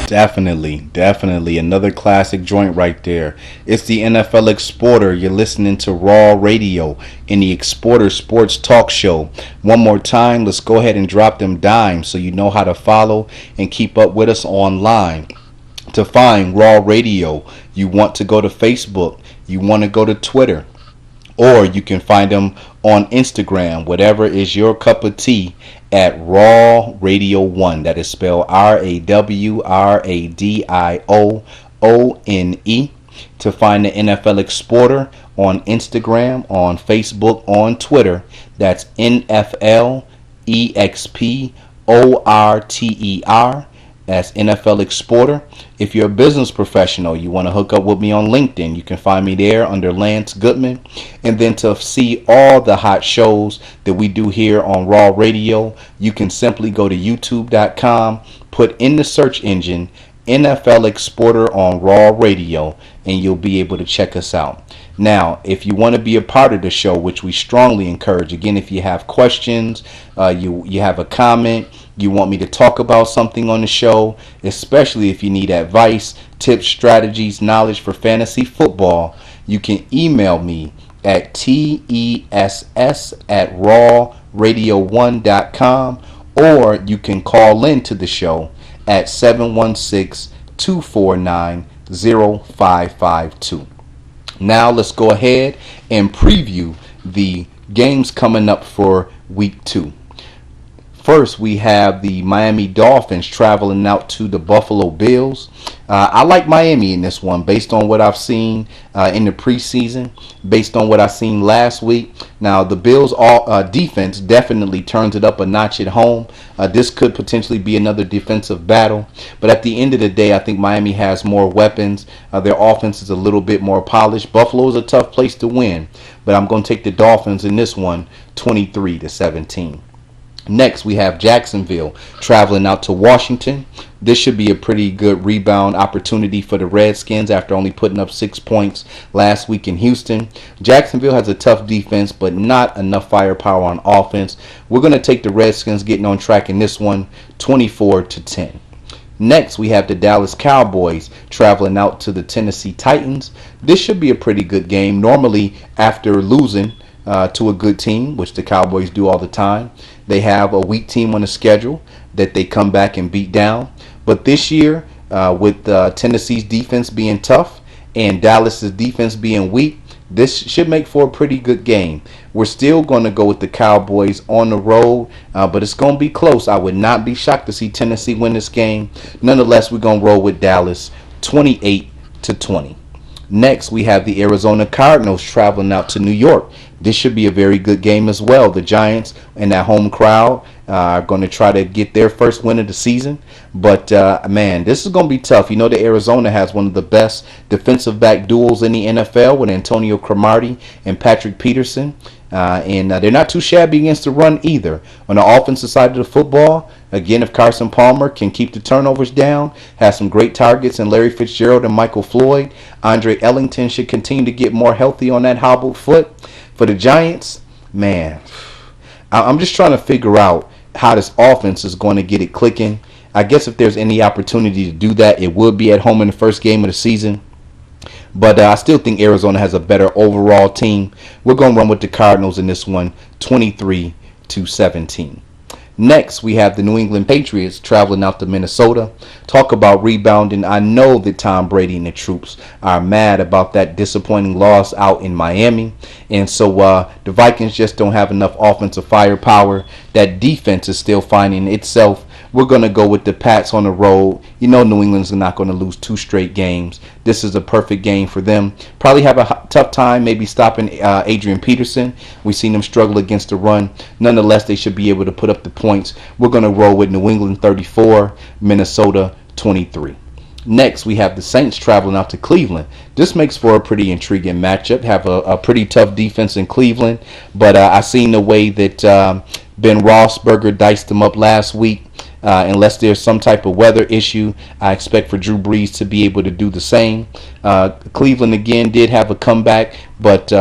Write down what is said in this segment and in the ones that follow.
Definitely. Another classic joint right there. It's the NFL Exporter. You're listening to Raw Radio in the Exporter Sports Talk Show. One more time, let's go ahead and drop them dimes so you know how to follow and keep up with us online. To find Raw Radio, you want to go to Facebook, you want to go to Twitter, or you can find them on Instagram, whatever is your cup of tea, at Raw Radio 1. That is spelled RAWRADIOONE. To find the NFL Exporter on Instagram, on Facebook, on Twitter, that's NFLExporter. That's NFL Exporter. If you're a business professional, you want to hook up with me on LinkedIn, you can find me there under Lance Goodman. And then to see all the hot shows that we do here on Raw Radio, you can simply go to youtube.com, put in the search engine NFL Exporter on Raw Radio, and you'll be able to check us out. Now, if you want to be a part of the show, which we strongly encourage, again, if you have questions, you have a comment, you want me to talk about something on the show, especially if you need advice, tips, strategies, knowledge for fantasy football, you can email me at tess@rawradio1.com, or you can call in to the show at 716-249-0552. Now let's go ahead and preview the games coming up for week 2. First, we have the Miami Dolphins traveling out to the Buffalo Bills. I like Miami in this one based on what I've seen in the preseason, based on what I've seen last week. Now, the Bills' defense definitely turns it up a notch at home. This could potentially be another defensive battle. But at the end of the day, I think Miami has more weapons. Their offense is a little bit more polished. Buffalo is a tough place to win, but I'm going to take the Dolphins in this one, 23-17. Next, we have Jacksonville traveling out to Washington. This should be a pretty good rebound opportunity for the Redskins after only putting up 6 points last week in Houston. Jacksonville has a tough defense, but not enough firepower on offense. We're going to take the Redskins getting on track in this one, 24-10. Next, we have the Dallas Cowboys traveling out to the Tennessee Titans. This should be a pretty good game. Normally, after losing to a good team, which the Cowboys do all the time, they have a weak team on the schedule that they come back and beat down. But this year, with Tennessee's defense being tough and Dallas's defense being weak, this should make for a pretty good game. We're still going to go with the Cowboys on the road, but it's going to be close. I would not be shocked to see Tennessee win this game. Nonetheless, we're going to roll with Dallas 28-20. Next, we have the Arizona Cardinals traveling out to New York. This should be a very good game as well. The Giants and that home crowd are going to try to get their first win of the season. But, man, this is going to be tough. You know that Arizona has one of the best defensive back duels in the NFL with Antonio Cromartie and Patrick Peterson. And they're not too shabby against the run either. On the offensive side of the football, again, if Carson Palmer can keep the turnovers down, has some great targets in Larry Fitzgerald and Michael Floyd, Andre Ellington should continue to get more healthy on that hobbled foot. For the Giants, man, I'm just trying to figure out how this offense is going to get it clicking. I guess if there's any opportunity to do that, it would be at home in the first game of the season. But I still think Arizona has a better overall team. We're going to run with the Cardinals in this one, 23-17. Next, we have the New England Patriots traveling out to Minnesota. Talk about rebounding. I know that Tom Brady and the troops are mad about that disappointing loss out in Miami. And so the Vikings just don't have enough offensive firepower. That defense is still finding itself. We're going to go with the Pats on the road. You know New England's not going to lose 2 straight games. This is a perfect game for them. Probably have a tough time maybe stopping Adrian Peterson. We've seen them struggle against the run. Nonetheless, they should be able to put up the points. We're going to roll with New England 34, Minnesota 23. Next, we have the Saints traveling out to Cleveland. This makes for a pretty intriguing matchup. Have a pretty tough defense in Cleveland, but I seen the way that Ben Roethlisberger diced them up last week. Unless there's some type of weather issue, I expect for Drew Brees to be able to do the same. Cleveland, again, did have a comeback, but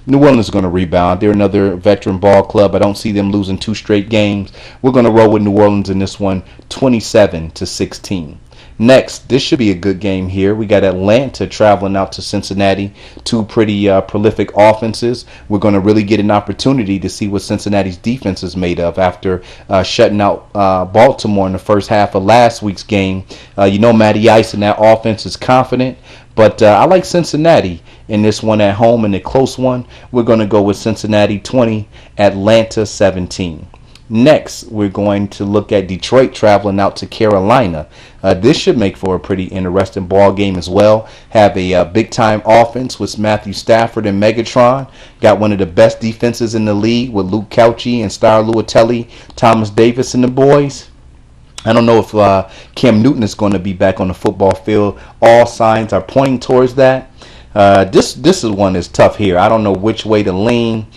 New Orleans is going to rebound. They're another veteran ball club. I don't see them losing 2 straight games. We're going to roll with New Orleans in this one, 27-16. Next, this should be a good game here. We got Atlanta traveling out to Cincinnati. Two pretty prolific offenses. We're going to really get an opportunity to see what Cincinnati's defense is made of after shutting out Baltimore in the first half of last week's game. Matty Ice and that offense is confident. But I like Cincinnati in this one at home, in a close one. We're going to go with Cincinnati 20, Atlanta 17. Next, we're going to look at Detroit traveling out to Carolina. This should make for a pretty interesting ball game as well. Have a big-time offense with Matthew Stafford and Megatron. Got one of the best defenses in the league with Luke Cauchi and Star Luatelli, Thomas Davis and the boys. I don't know if Cam Newton is going to be back on the football field. All signs are pointing towards that. This one is tough here. I don't know which way to lean.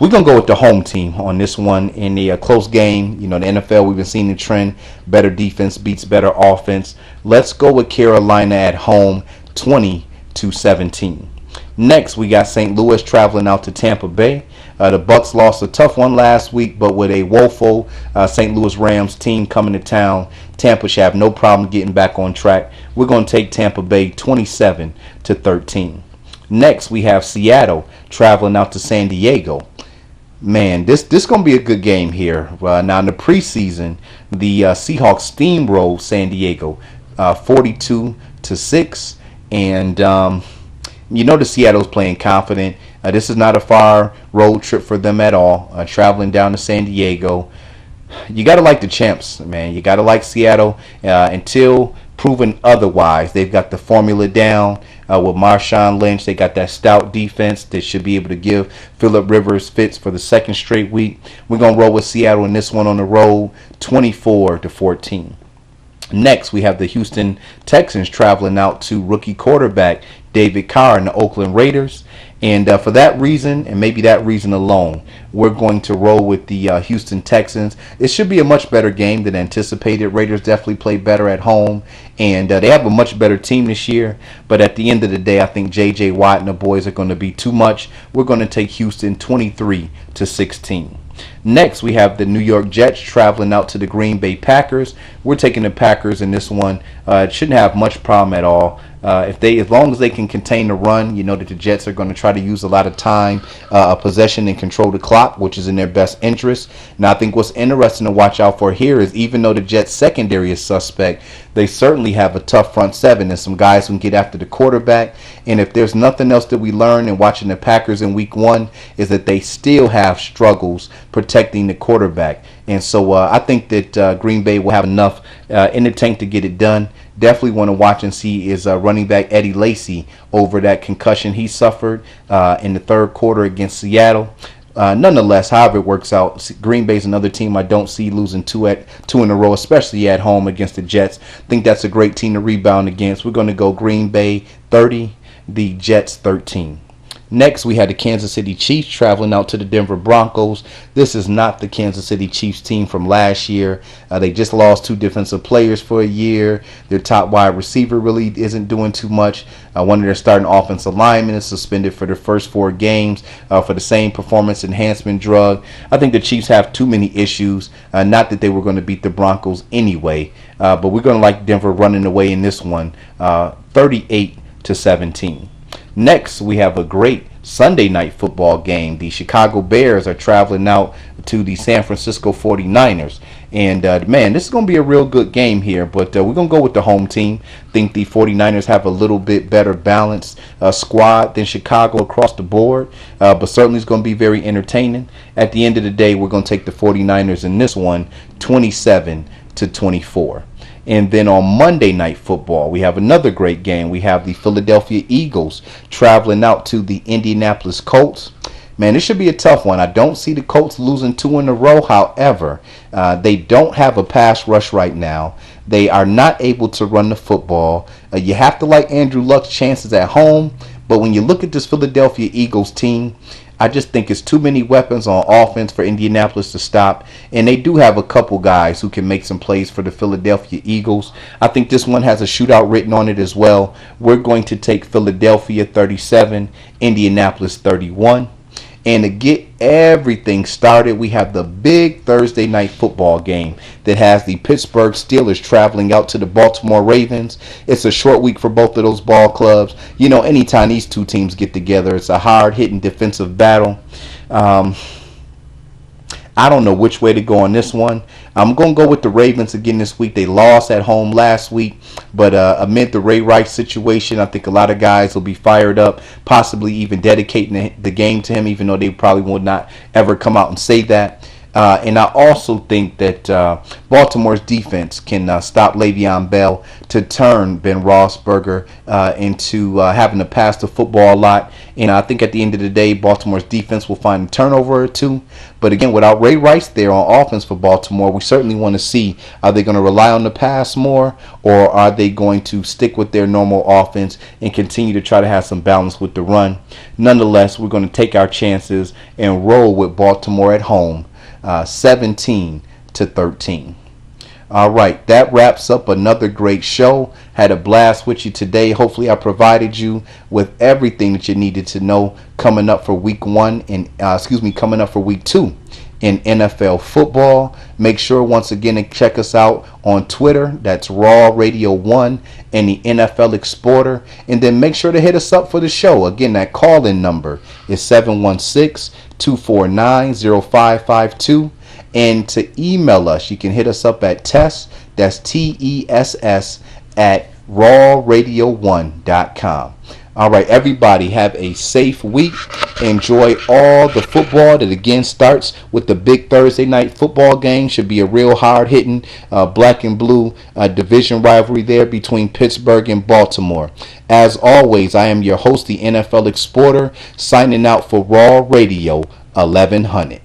We're going to go with the home team on this one in the close game. The NFL, we've been seeing the trend. Better defense beats better offense. Let's go with Carolina at home, 20-17. Next, we got St. Louis traveling out to Tampa Bay. The Bucs lost a tough one last week, but with a woeful St. Louis Rams team coming to town, Tampa should have no problem getting back on track. We're going to take Tampa Bay 27-13. Next, we have Seattle traveling out to San Diego. Man, this going to be a good game here. Now, in the preseason, the Seahawks steamrolled San Diego 42-6. And, the Seattle's playing confident. This is not a far road trip for them at all, traveling down to San Diego. You got to like the champs, man. You got to like Seattle until proven otherwise. They've got the formula down with Marshawn Lynch. They got that stout defense that should be able to give Phillip Rivers fits for the second straight week. We're going to roll with Seattle in this one on the road, 24-14. Next, we have the Houston Texans traveling out to rookie quarterback David Carr and the Oakland Raiders. And for that reason, and maybe that reason alone, we're going to roll with the Houston Texans. It should be a much better game than anticipated. Raiders definitely play better at home, and they have a much better team this year. But at the end of the day, I think J.J. Watt and the boys are going to be too much. We're going to take Houston 23-16. Next, we have the New York Jets traveling out to the Green Bay Packers. We're taking the Packers in this one. It shouldn't have much problem at all. As long as they can contain the run, that the Jets are going to try to use a lot of time, possession, and control the clock, which is in their best interest. Now, I think what's interesting to watch out for here is even though the Jets secondary is suspect, they certainly have a tough front seven and some guys who can get after the quarterback. And if there's nothing else that we learn in watching the Packers in week one, is that they still have struggles protecting the quarterback. And so I think that Green Bay will have enough in the tank to get it done. Definitely want to watch and see is running back Eddie Lacy over that concussion he suffered in the third quarter against Seattle. Nonetheless, however it works out, Green Bay's another team I don't see losing two in a row, especially at home against the Jets. I think that's a great team to rebound against. We're going to go Green Bay 30, the Jets 13. Next, we had the Kansas City Chiefs traveling out to the Denver Broncos. This is not the Kansas City Chiefs team from last year. They just lost two defensive players for a year. Their top wide receiver really isn't doing too much. One of their starting offensive linemen is suspended for the first 4 games for the same performance enhancement drug. I think the Chiefs have too many issues. Not that they were going to beat the Broncos anyway, but we're going to like Denver running away in this one, 38-17. Next, we have a great Sunday night football game. The Chicago Bears are traveling out to the San Francisco 49ers. And, man, this is going to be a real good game here. But we're going to go with the home team. Think the 49ers have a little bit better balanced squad than Chicago across the board. But certainly it's going to be very entertaining. At the end of the day, we're going to take the 49ers in this one, 27-24. And then on Monday Night Football, we have another great game. We have the Philadelphia Eagles traveling out to the Indianapolis Colts. Man, this should be a tough one. I don't see the Colts losing 2 in a row. However, they don't have a pass rush right now. They are not able to run the football. You have to like Andrew Luck's chances at home. But when you look at this Philadelphia Eagles team, I just think it's too many weapons on offense for Indianapolis to stop. And they do have a couple guys who can make some plays for the Philadelphia Eagles. I think this one has a shootout written on it as well. We're going to take Philadelphia 37, Indianapolis 31. And to get everything started, we have the big Thursday night football game that has the Pittsburgh Steelers traveling out to the Baltimore Ravens. It's a short week for both of those ball clubs. You know, anytime these two teams get together, it's a hard-hitting defensive battle. I don't know which way to go on this one. I'm going to go with the Ravens again this week. They lost at home last week, but amid the Ray Rice situation, I think a lot of guys will be fired up, possibly even dedicating the game to him, even though they probably would not ever come out and say that. And I also think that Baltimore's defense can stop Le'Veon Bell to turn Ben Roethlisberger into having to pass the football a lot. And I think at the end of the day, Baltimore's defense will find a turnover or two. But again, without Ray Rice there on offense for Baltimore, we certainly want to see, are they going to rely on the pass more, or are they going to stick with their normal offense and continue to try to have some balance with the run? Nonetheless, we're going to take our chances and roll with Baltimore at home. 17-13. All right, that wraps up another great show. Had a blast with you today. Hopefully I provided you with everything that you needed to know coming up for week 1 and coming up for week 2 in NFL football. Make sure once again to check us out on Twitter. That's Raw Radio 1 and the NFLExporter. And then make sure to hit us up for the show. Again, that call-in number is 716-249-0552. And to email us, you can hit us up at tess, that's TESS, at rawradio1.com. All right, everybody, have a safe week. Enjoy all the football that again starts with the big Thursday night football game. Should be a real hard-hitting black and blue division rivalry there between Pittsburgh and Baltimore. As always, I am your host, the NFL Exporter, signing out for Raw Radio 1100.